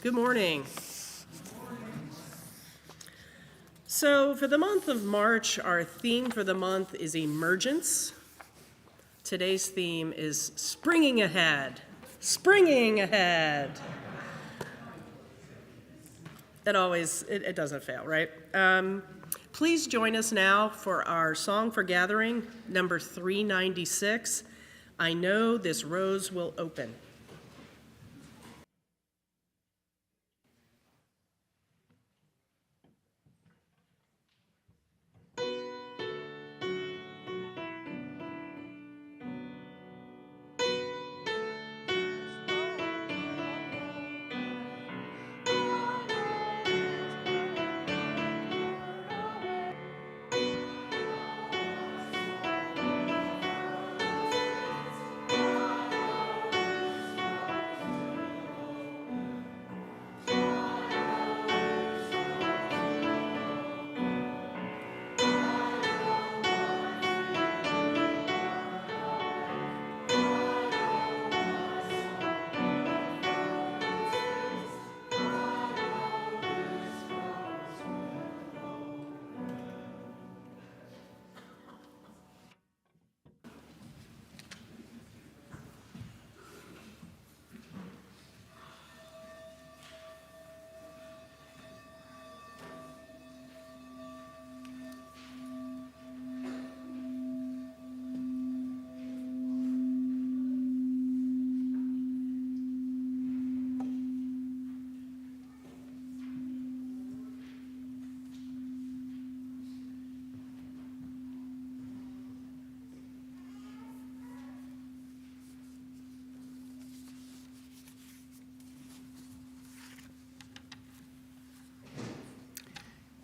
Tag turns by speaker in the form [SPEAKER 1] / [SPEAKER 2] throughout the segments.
[SPEAKER 1] Good morning. So for the month of March, our theme for the month is emergence. Today's theme is springing ahead. Springing ahead. It doesn't fail, right? Please join us now for our Song for Gathering, number 396, I Know This Rose Will Open.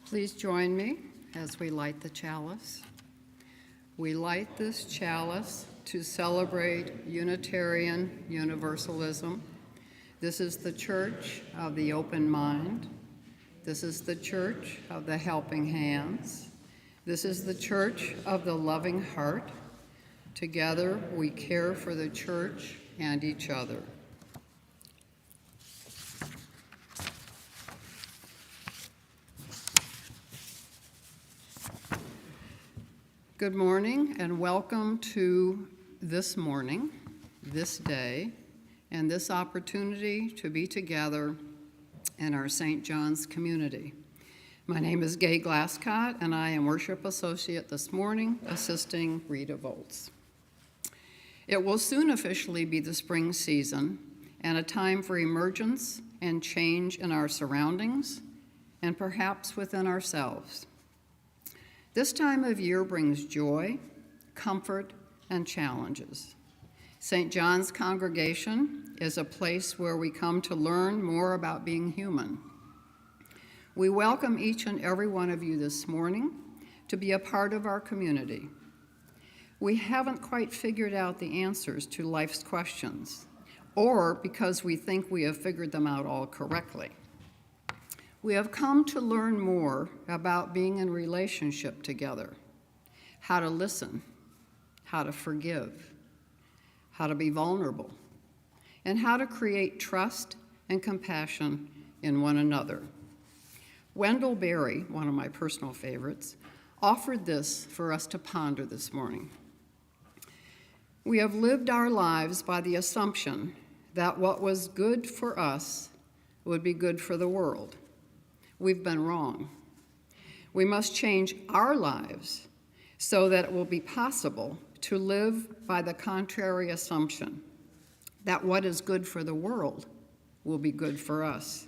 [SPEAKER 2] Please join me as we light the chalice. We light this chalice to celebrate Unitarian Universalism. This is the church of the open mind. This is the church of the helping hands. This is the church of the loving heart. Together we care for the church and each other. Good morning and welcome to this morning, this day, and this opportunity to be together in our St. John's community. My name is Glasscott and I am worship associate this morning, assisting Rita Volz. It will soon officially be the spring season and a time for emergence and change in our surroundings and perhaps within ourselves. This time of year brings joy, comfort, and challenges. St. John's congregation is a place where we come to learn more about being human. We welcome each and every one of you this morning to be a part of our community. We haven't quite figured out the answers to life's questions, or because we think we have figured them out all correctly. We have come to learn more about being in relationship together, how to listen, how to forgive, how to be vulnerable, and how to create trust and compassion in one another. Wendell Berry, one of my personal favorites, offered this for us to ponder this morning. We have lived our lives by the assumption that what was good for us would be good for the world. We've been wrong. We must change our lives so that it will be possible to live by the contrary assumption that what is good for the world will be good for us.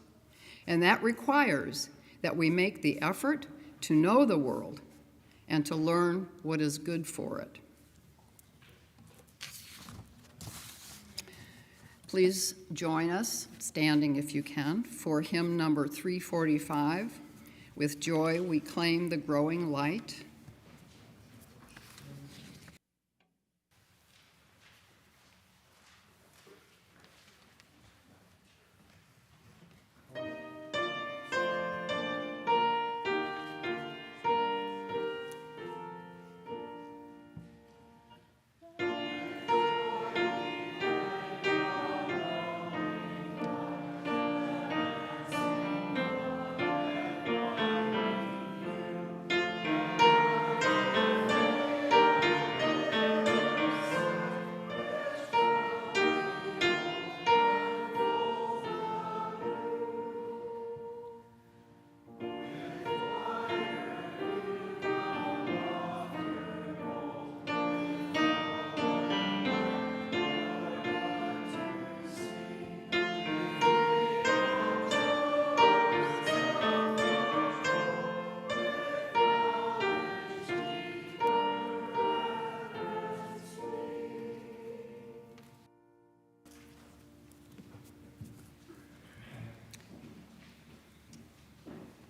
[SPEAKER 2] And that requires that we make the effort to know the world and to learn what is good for it. Please join us, standing if you can, for hymn number 345, With Joy We Claim the Growing Light.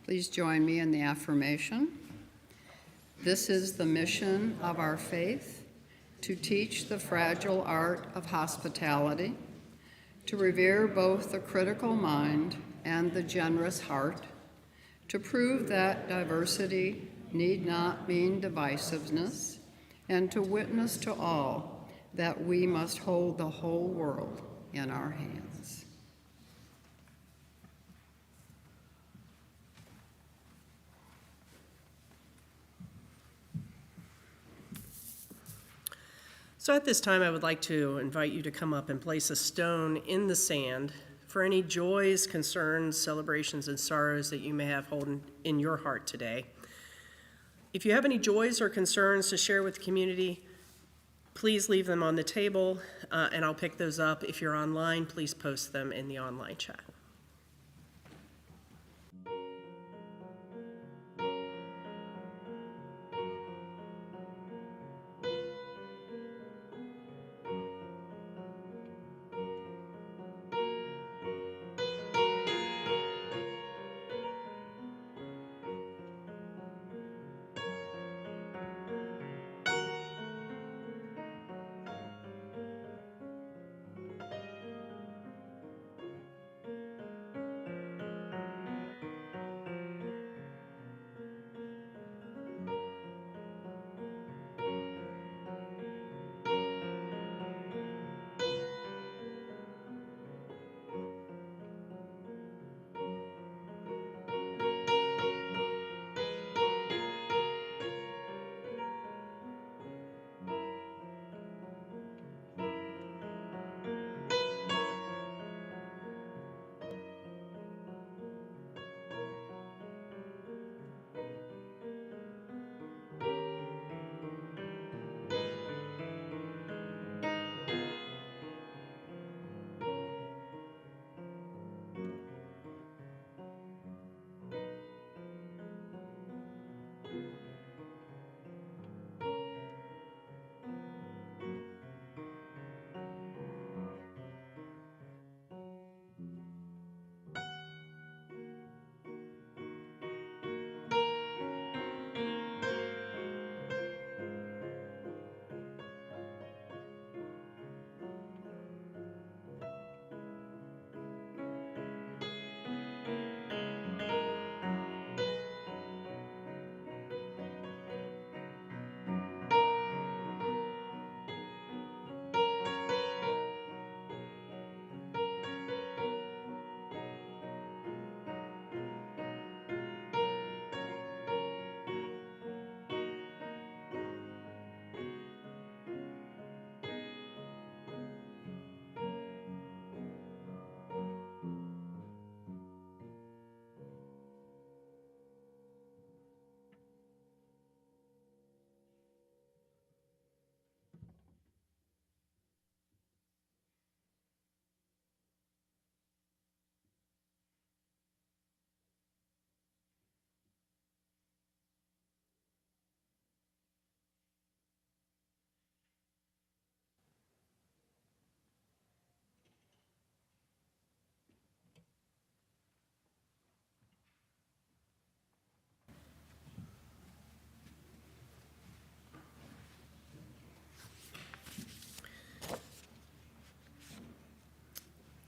[SPEAKER 2] Please join me in the affirmation. This is the mission of our faith, to teach the fragile art of hospitality, to revere both the critical mind and the generous heart, to prove that diversity need not mean divisiveness, and to witness to all that we must hold the whole world in our hands.
[SPEAKER 1] So at this time, I would like to invite you to come up and place a stone in the sand for any joys, concerns, celebrations, and sorrows that you may have holding in your heart today. If you have any joys or concerns to share with the community, please leave them on the table, and I'll pick those up. If you're online, please post them in the online chat.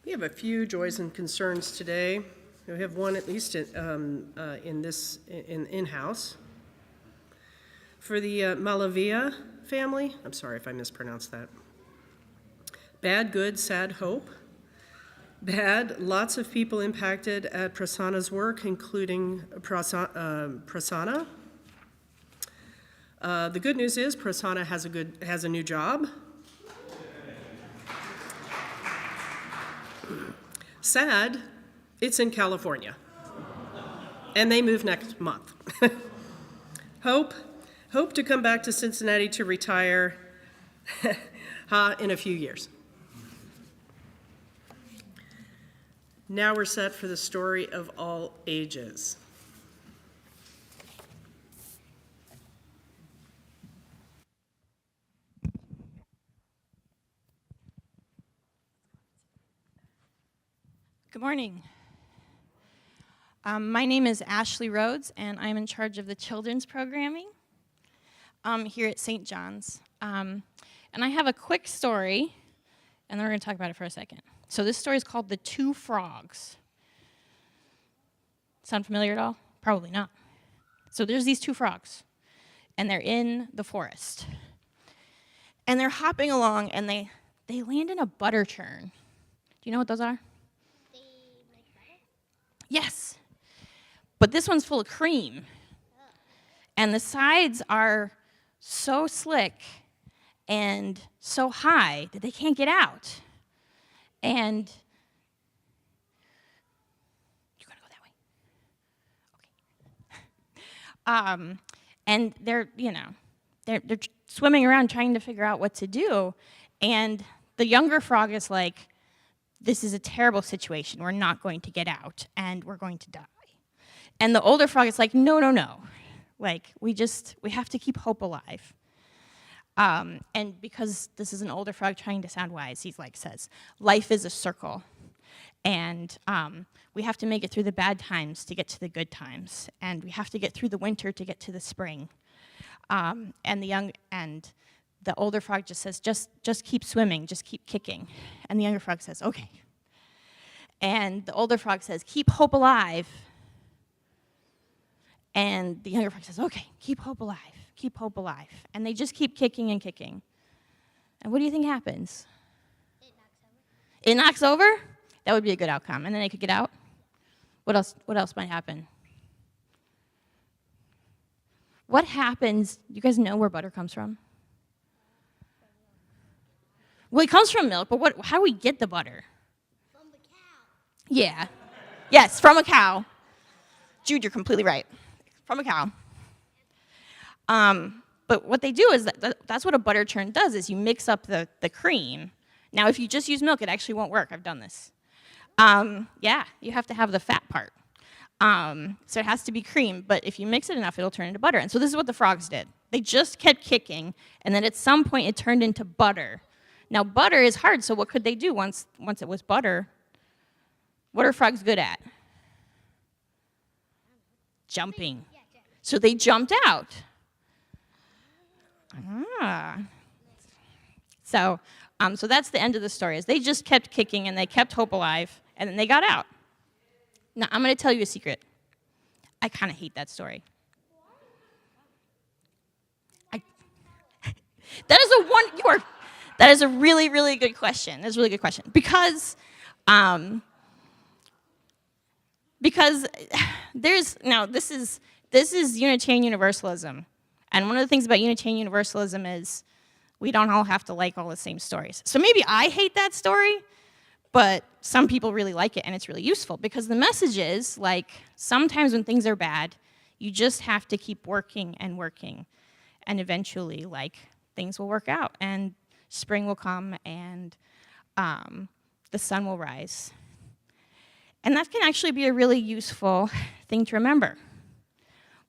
[SPEAKER 1] We have a few joys and concerns today. We have one at least in-house. For the Malavia family, I'm sorry if I mispronounced that. Bad, good, sad, hope. Bad, lots of people impacted at Prasanna's work, including Prasanna. The good news is Prasanna has a new job. Sad, it's in California, and they move next month. Hope to come back to Cincinnati to retire in a few years. Now we're set for the story of all ages.
[SPEAKER 3] Good morning. My name is Ashley Rhodes, and I'm in charge of the children's programming here at St. John's. And I have a quick story, and then we're going to talk about it for a second. So this story is called The Two Frogs. Sound familiar at all? Probably not. So there's these two frogs, and they're in the forest. And they're hopping along, and they land in a butter churn. Do you know what those are?
[SPEAKER 4] They make butter?
[SPEAKER 3] Yes. But this one's full of cream. And the sides are so slick and so high that they can't get out. And you're going to go that way? Okay. And they're swimming around trying to figure out what to do. And the younger frog is like, this is a terrible situation. We're not going to get out, and we're going to die. And the older frog is like, no. Like, we have to keep hope alive. And because this is an older frog trying to sound wise, he's like, says, life is a circle. And we have to make it through the bad times to get to the good times. And we have to get through the winter to get to the spring. And the older frog just says, just keep swimming, just keep kicking. And the younger frog says, okay. And the older frog says, keep hope alive. And the younger frog says, okay, keep hope alive, keep hope alive. And they just keep kicking and kicking. And what do you think happens?
[SPEAKER 4] It knocks over.
[SPEAKER 3] It knocks over? That would be a good outcome. And then they could get out? What else might happen? What happens? You guys know where butter comes from? Well, it comes from milk, but how do we get the butter?
[SPEAKER 4] From the cow.
[SPEAKER 3] Yeah. Yes, from a cow. Jude, you're completely right. From a cow. But what they do is that's what a butter churn does, is you mix up the cream. Now, if you just use milk, it actually won't work. I've done this. Yeah, you have to have the fat part. So it has to be cream, but if you mix it enough, it'll turn into butter. And so this is what the frogs did. They just kept kicking, and then at some point it turned into butter. Now, butter is hard, so what could they do once it was butter? What are frogs good at? Jumping. So they jumped out. So that's the end of the story, is they just kept kicking, and they kept hope alive, and then they got out. Now, I'm going to tell you a secret. I kind of hate that story. That is a really, really good question. That's a really good question. Because this is Unitarian Universalism. And one of the things about Unitarian Universalism is we don't all have to like all the same stories. So maybe I hate that story, but some people really like it, and it's really useful, because the message is, like, sometimes when things are bad, you just have to keep working, and eventually, like, things will work out, and spring will come, and the sun will rise. And that can actually be a really useful thing to remember.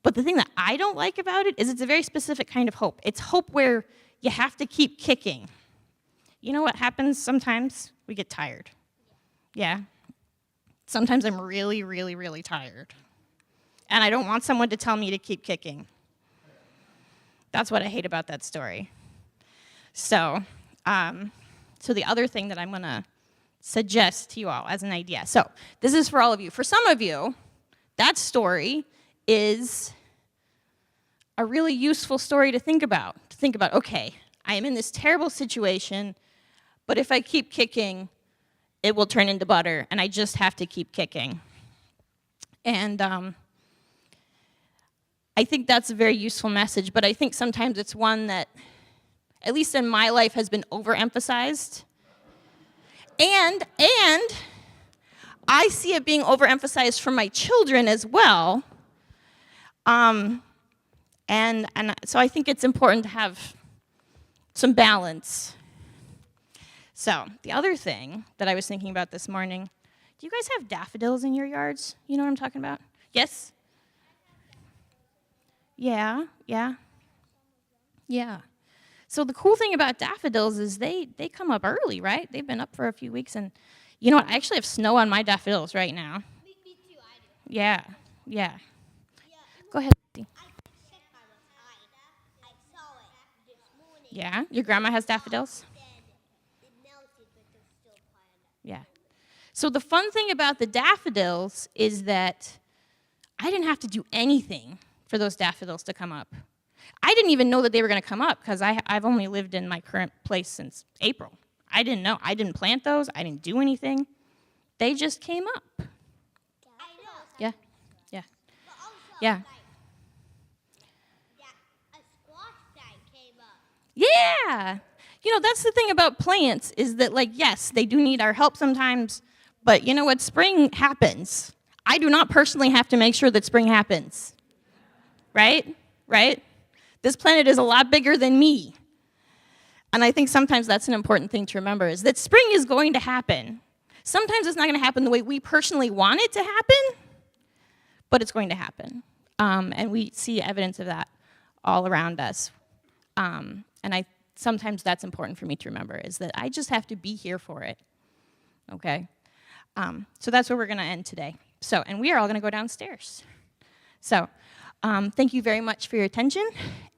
[SPEAKER 3] But the thing that I don't like about it is it's a very specific kind of hope. It's hope where you have to keep kicking. You know what happens sometimes? We get tired. Yeah. Sometimes I'm really, really, really tired. And I don't want someone to tell me to keep kicking. That's what I hate about that story. So the other thing that I'm going to suggest to you all as an idea. So this is for all of you. For some of you, that story is a really useful story to think about. Okay, I am in this terrible situation, but if I keep kicking, it will turn into butter, and I just have to keep kicking. And I think that's a very useful message, but I think sometimes it's one that, at least in my life, has been overemphasized. And I see it being overemphasized for my children as well. And so I think it's important to have some balance. So the other thing that I was thinking about this morning, do you guys have daffodils in your yards? You know what I'm talking about? Yes? Yeah. So the cool thing about daffodils is they come up early, right? They've been up for a few weeks, and you know what? I actually have snow on my daffodils right now.
[SPEAKER 4] Me too, I
[SPEAKER 3] Yeah.
[SPEAKER 4] Yeah,
[SPEAKER 3] Go ahead. Dee.
[SPEAKER 4] I checked my website. I saw it this morning.
[SPEAKER 3] Yeah. Your grandma has daffodils?
[SPEAKER 4] Then it melted, but there's still plant.
[SPEAKER 3] Yeah. So the fun thing about the daffodils is that I didn't have to do anything for those daffodils to come up. I didn't even know that they were going to come up because I've only lived in my current place since April. I didn't know. I didn't plant those. I didn't do anything. They just came up.
[SPEAKER 4] I know.
[SPEAKER 3] Yeah. Yeah.
[SPEAKER 4] But also,
[SPEAKER 3] Yeah.
[SPEAKER 4] like, a squash plant came up.
[SPEAKER 3] Yeah. You know, that's the thing about plants is that, like, yes, they do need our help sometimes, but you know what? Spring happens. I do not personally have to make sure that spring happens. Right? Right? This planet is a lot bigger than me. And I think sometimes that's an important thing to remember is that spring is going to happen. Sometimes it's not going to happen the way we personally want it to happen, but it's going to happen. And we see evidence of that all around us. And sometimes that's important for me to remember is that I just have to be here for it. Okay? So that's where we're going to end today. So, and we are all going to go downstairs. So, thank you very much for your attention.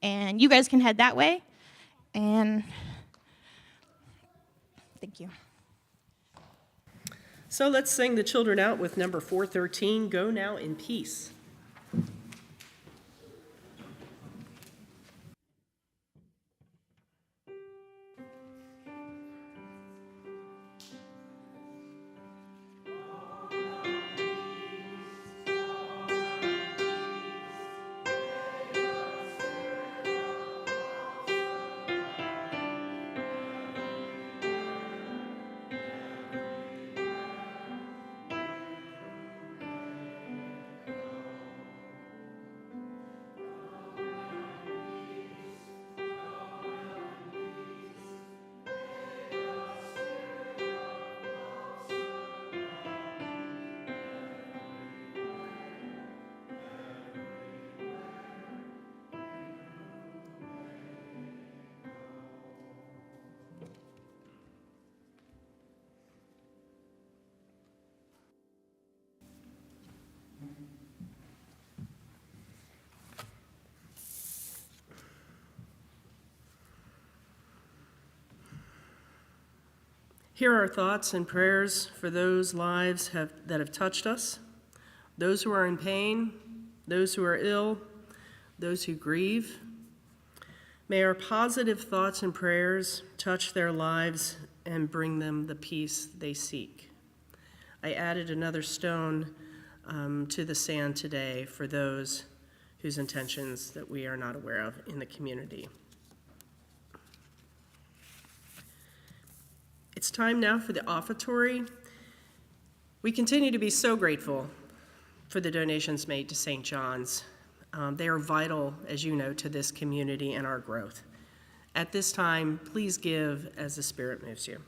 [SPEAKER 3] And you guys can head that way. And thank you.
[SPEAKER 1] So let's sing the children out with number 413, Go Now in Peace. Here are our thoughts and prayers for those lives that have touched us, those who are in pain, those who are ill, those who grieve. May our positive thoughts and prayers touch their lives and bring them the peace they seek. I added another stone to the sand today for those whose intentions that we are not aware of in the community. It's time now for the offertory. We continue to be so grateful for the donations made to St. John's. They are vital, as you know, to this community and our growth. At this time, please give as the Spirit moves you.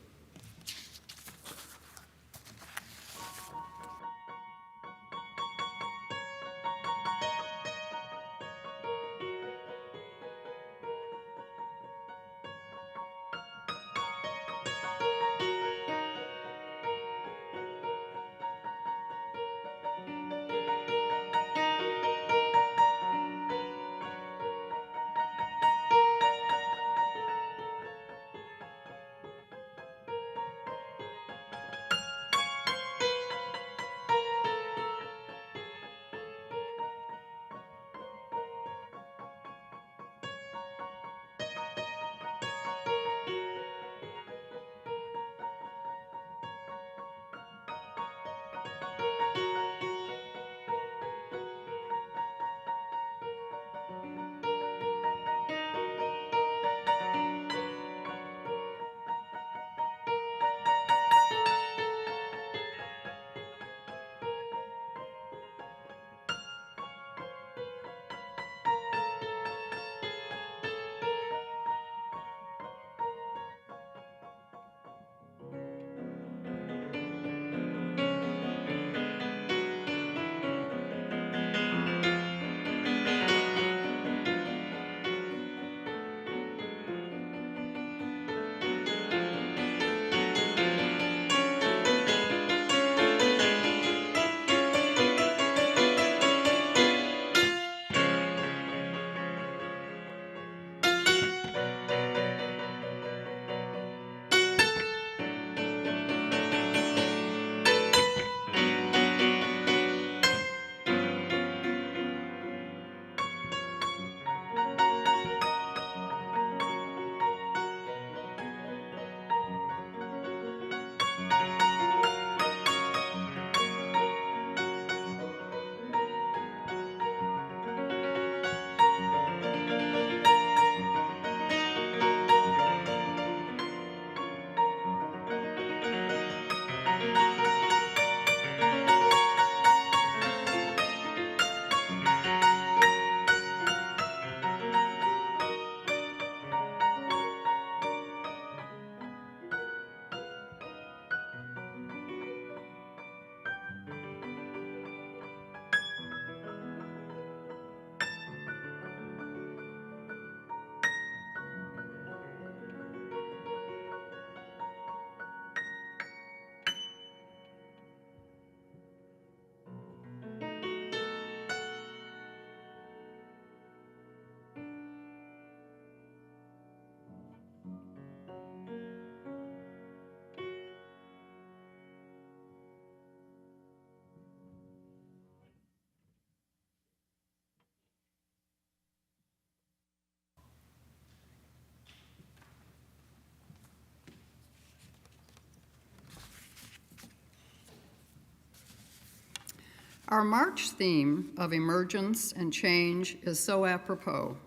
[SPEAKER 2] Our March theme of emergence and change is so apropos.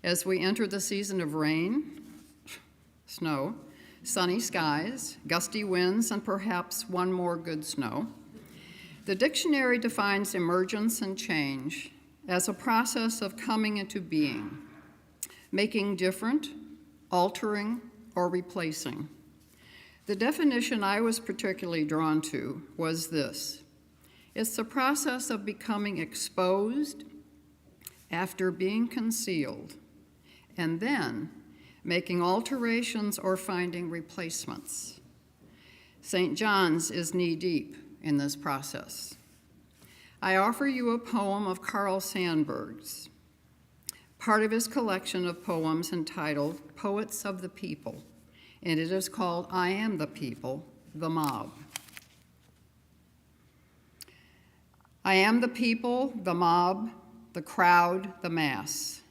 [SPEAKER 2] As we enter the season of rain, snow, sunny skies, gusty winds, and perhaps one more good snow, the dictionary defines emergence and change as a process of coming into being, making different, altering, or replacing. The definition I was particularly drawn to was this: it's the process of becoming exposed after being concealed, and then making alterations or finding replacements. St. John's is knee-deep in this process. I offer you a poem of Carl Sandburg's, part of his collection of poems entitled Poets of the People, and it is called I Am the People, the Mob. I am the people, the mob, the crowd, the mass.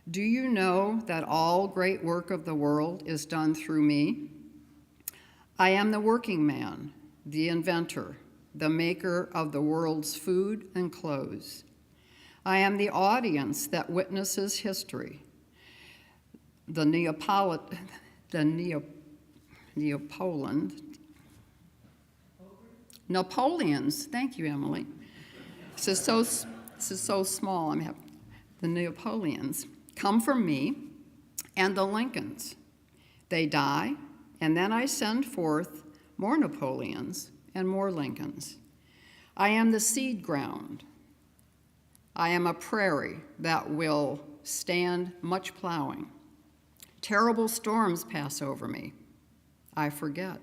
[SPEAKER 2] Do you know that all great work of the world is done through me? I am the working man, the inventor, the maker of the world's food and clothes. I am the audience that witnesses history, Napoleons, thank you, Emily. This is so small, the Napoleons come from me, and the Lincolns. They die, and then I send forth more Napoleons and more Lincolns. I am the seed ground. I am a prairie that will stand much plowing. Terrible storms pass over me. I forget.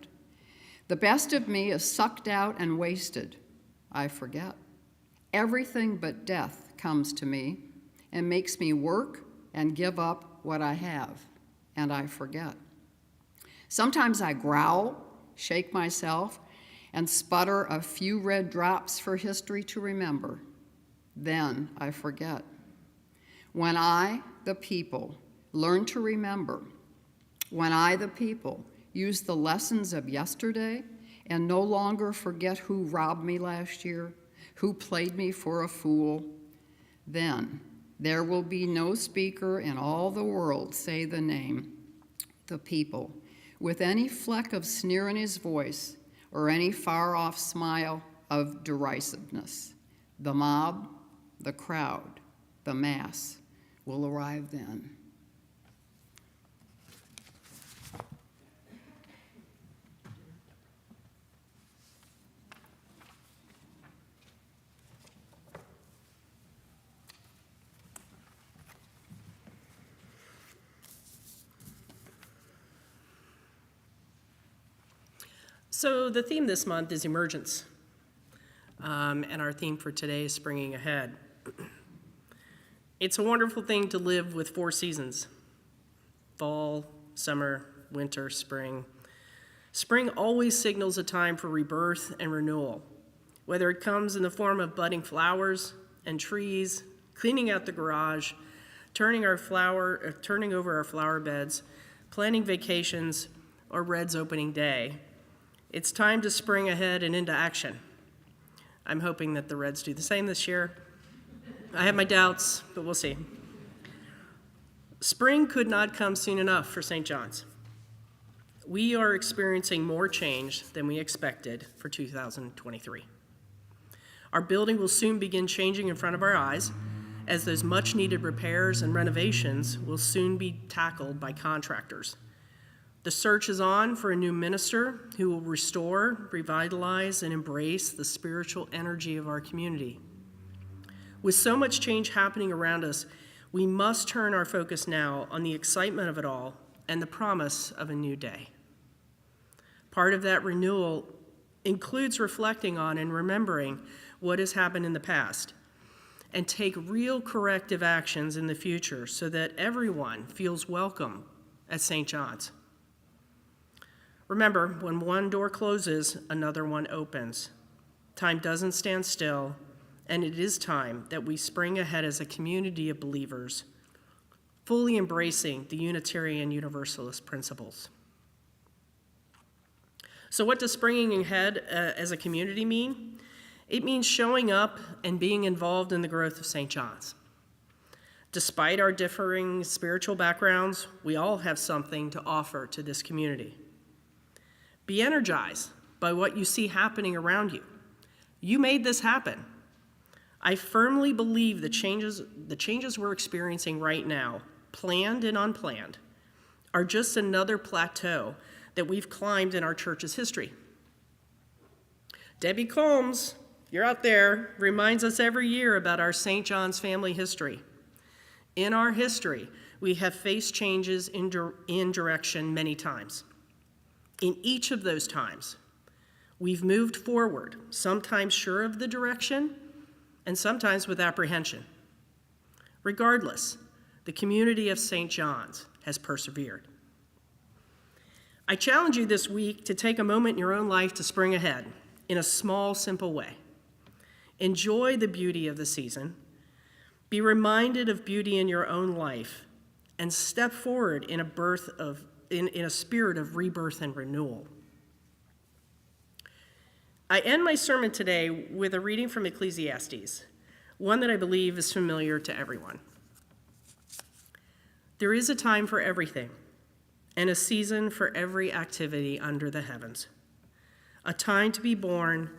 [SPEAKER 2] The best of me is sucked out and wasted. I forget. Everything but death comes to me and makes me work and give up what I have, and I forget. Sometimes I growl, shake myself, and sputter a few red drops for history to remember. Then I forget. When I, the people, learn to remember, when I, the people, use the lessons of yesterday and no longer forget who robbed me last year, who played me for a fool, then there will be no speaker in all the world say the name, the people, with any fleck of sneer in his voice or any far-off smile of derisiveness. The mob, the crowd, the mass will arrive then.
[SPEAKER 1] So the theme this month is emergence, and our theme for today is springing ahead. It's a wonderful thing to live with 4 seasons: fall, summer, winter, spring. Spring always signals a time for rebirth and renewal, whether it comes in the form of budding flowers and trees, cleaning out the garage, turning over our flower beds, planning vacations, or Red's opening day. It's time to spring ahead and into action. I'm hoping that the Reds do the same this year. I have my doubts, but we'll see. Spring could not come soon enough for St. John's. We are experiencing more change than we expected for 2023. Our building will soon begin changing in front of our eyes, as those much-needed repairs and renovations will soon be tackled by contractors. The search is on for a new minister who will restore, revitalize, and embrace the spiritual energy of our community. With so much change happening around us, we must turn our focus now on the excitement of it all and the promise of a new day. Part of that renewal includes reflecting on and remembering what has happened in the past and take real corrective actions in the future so that everyone feels welcome at St. John's. Remember, when one door closes, another one opens. Time doesn't stand still, and it is time that we spring ahead as a community of believers, fully embracing the Unitarian Universalist principles. So what does springing ahead as a community mean? It means showing up and being involved in the growth of St. John's. Despite our differing spiritual backgrounds, we all have something to offer to this community. Be energized by what you see happening around you. You made this happen. I firmly believe the changes we're experiencing right now, planned and unplanned, are just another plateau that we've climbed in our church's history. Debbie Combs, you're out there, reminds us every year about our St. John's family history. In our history, we have faced changes in direction many times. In each of those times, we've moved forward, sometimes sure of the direction, and sometimes with apprehension. Regardless, the community of St. John's has persevered. I challenge you this week to take a moment in your own life to spring ahead in a small, simple way. Enjoy the beauty of the season, be reminded of beauty in your own life, and step forward in a spirit of rebirth and renewal. I end my sermon today with a reading from Ecclesiastes, one that I believe is familiar to everyone. There is a time for everything, and a season for every activity under the heavens. A time to be born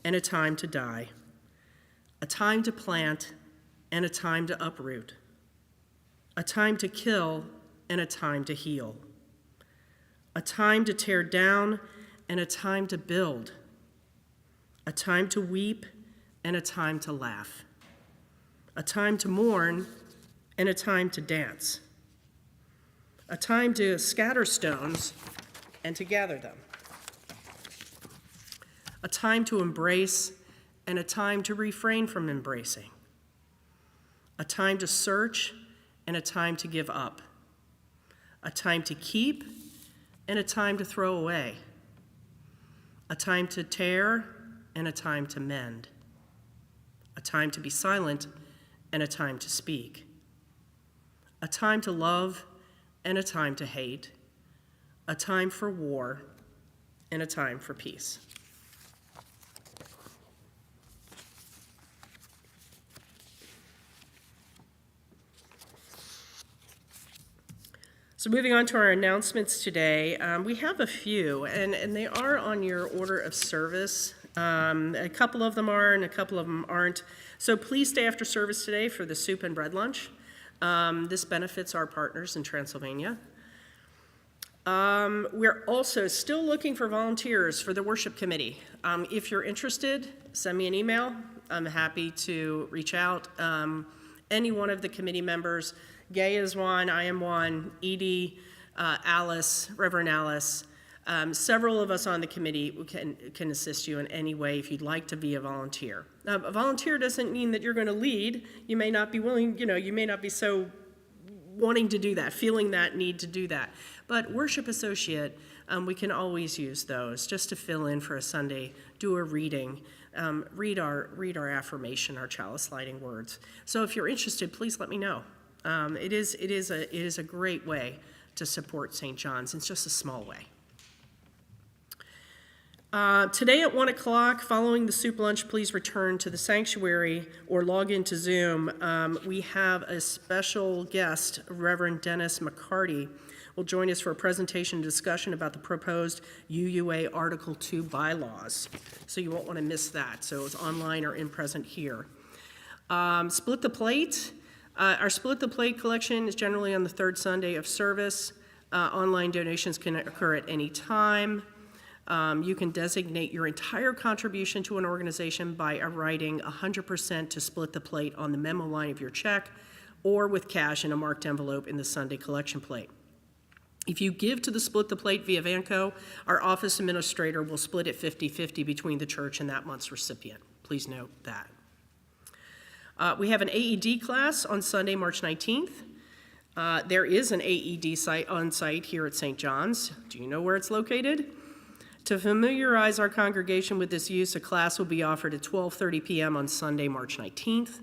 [SPEAKER 1] and a time to die. A time to plant and a time to uproot. A time to kill and a time to heal. A time to tear down and a time to build. A time to weep and a time to laugh. A time to mourn and a time to dance. A time to scatter stones and to gather them. A time to embrace and a time to refrain from embracing. A time to search and a time to give up. A time to keep and a time to throw away. A time to tear and a time to mend. A time to be silent and a time to speak. A time to love and a time to hate. A time for war and a time for peace. So moving on to our announcements today, we have a few, and they are on your order of service. A couple of them are, and a couple of them aren't. So please stay after service today for the soup and bread lunch. This benefits our partners in Transylvania. We're also still looking for volunteers for the worship committee. If you're interested, send me an email. I'm happy to reach out. Any one of the committee members. Gay is one, I am one, Edie, Alice, Reverend Alice. Several of us on the committee can assist you in any way if you'd like to be a volunteer. A volunteer doesn't mean that you're going to lead. You may not be willing, you may not be so wanting to do that, feeling that need to do that. But worship associate, we can always use those just to fill in for a Sunday, do a reading, read our affirmation, our chalice lighting words. So if you're interested, please let me know. It is a great way to support St. John's. It's just a small way. Today at 1 o'clock, following the soup lunch, please return to the sanctuary or log into Zoom. We have a special guest, Reverend Dennis McCarty, will join us for a presentation and discussion about the proposed UUA Article 2 bylaws. So you won't want to miss that. So it's online or in present here. Split the Plate. Our Split the Plate collection is generally on the third Sunday of service. Online donations can occur at any time. You can designate your entire contribution to an organization by writing 100% to Split the Plate on the memo line of your check or with cash in a marked envelope in the Sunday collection plate. If you give to the Split the Plate via Vanco, our office administrator will split it 50-50 between the church and that month's recipient. Please note that. We have an AED class on Sunday, March 19th. There is an AED site on site here at St. John's. Do you know where it's located? To familiarize our congregation with this use, a class will be offered at 12:30 p.m. on Sunday, March 19th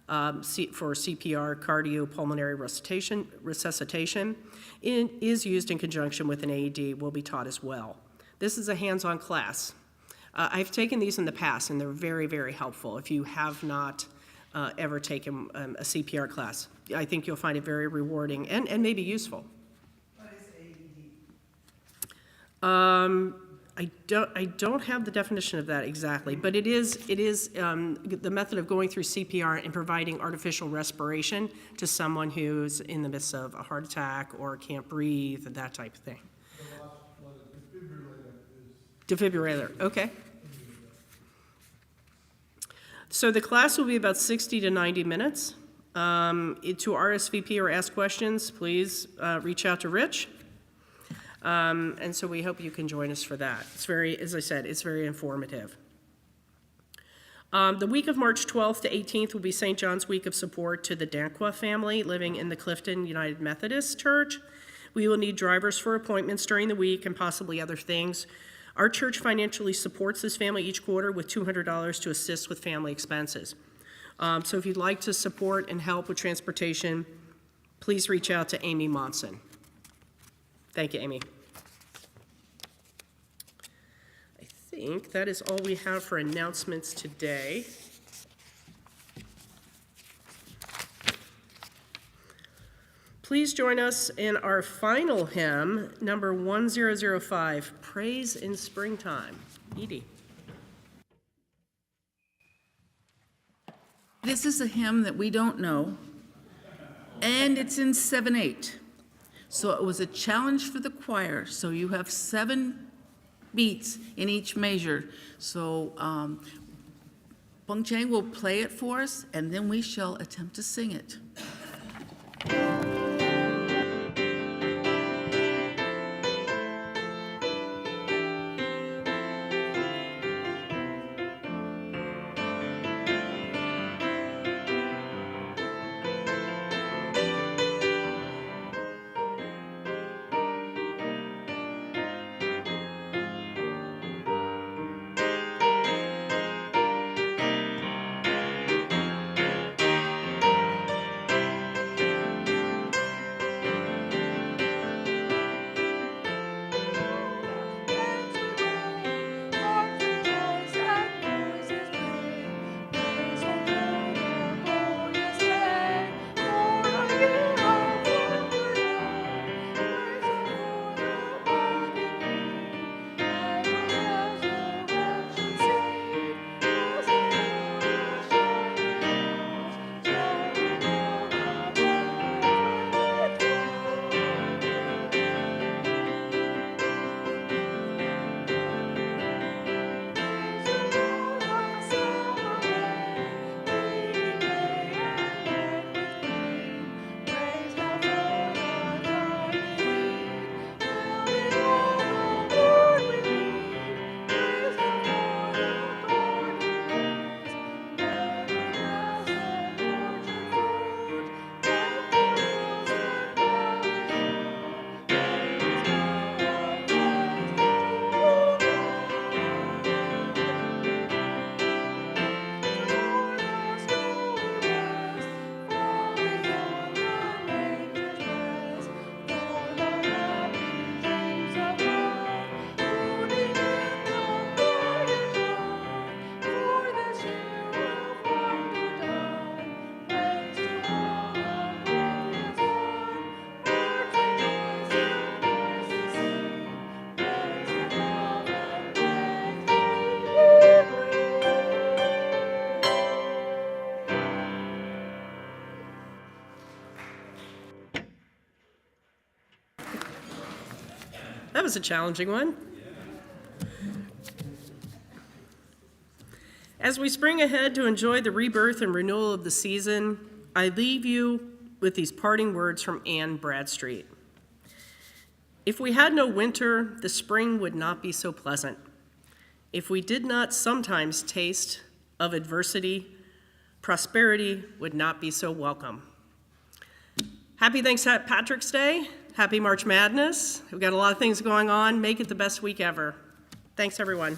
[SPEAKER 1] for CPR, cardiopulmonary resuscitation. It is used in conjunction with an AED, will be taught as well. This is a hands-on class. I've taken these in the past, and they're very, very helpful if you have not ever taken a CPR class. I think you'll find it very rewarding and maybe useful.
[SPEAKER 5] What is AED?
[SPEAKER 1] I don't have the definition of that exactly, but it is the method of going through CPR and providing artificial respiration to someone who's in the midst of a heart attack or can't breathe, that type of thing. Defibrillator, okay. So the class will be about 60 to 90 minutes. To RSVP or ask questions, please reach out to Rich. And so we hope you can join us for that. It's very, as I said, it's very informative. The week of March 12th to 18th will be St. John's Week of Support to the Danqua family living in the Clifton United Methodist Church. We will need drivers for appointments during the week and possibly other things. Our church financially supports this family each quarter with $200 to assist with family expenses. So if you'd like to support and help with transportation, please reach out to Amy Monson. Thank you, Amy. I think that is all we have for announcements today. Please join us in our final hymn, number 1005, Praise in Springtime. Edie.
[SPEAKER 6] This is a hymn that we don't know, and it's in 7/8. So it was a challenge for the choir. So you have 7 beats in each measure. So Bung Chang will play it for us, and then we shall attempt to sing it.
[SPEAKER 1] That was a challenging one. As we spring ahead to enjoy the rebirth and renewal of the season, I leave you with these parting words from Anne Bradstreet. If we had no winter, the spring would not be so pleasant. If we did not sometimes taste of adversity, prosperity would not be so welcome. Happy St. Patrick's Day. Happy March Madness. We've got a lot of things going on. Make it the best week ever. Thanks, everyone.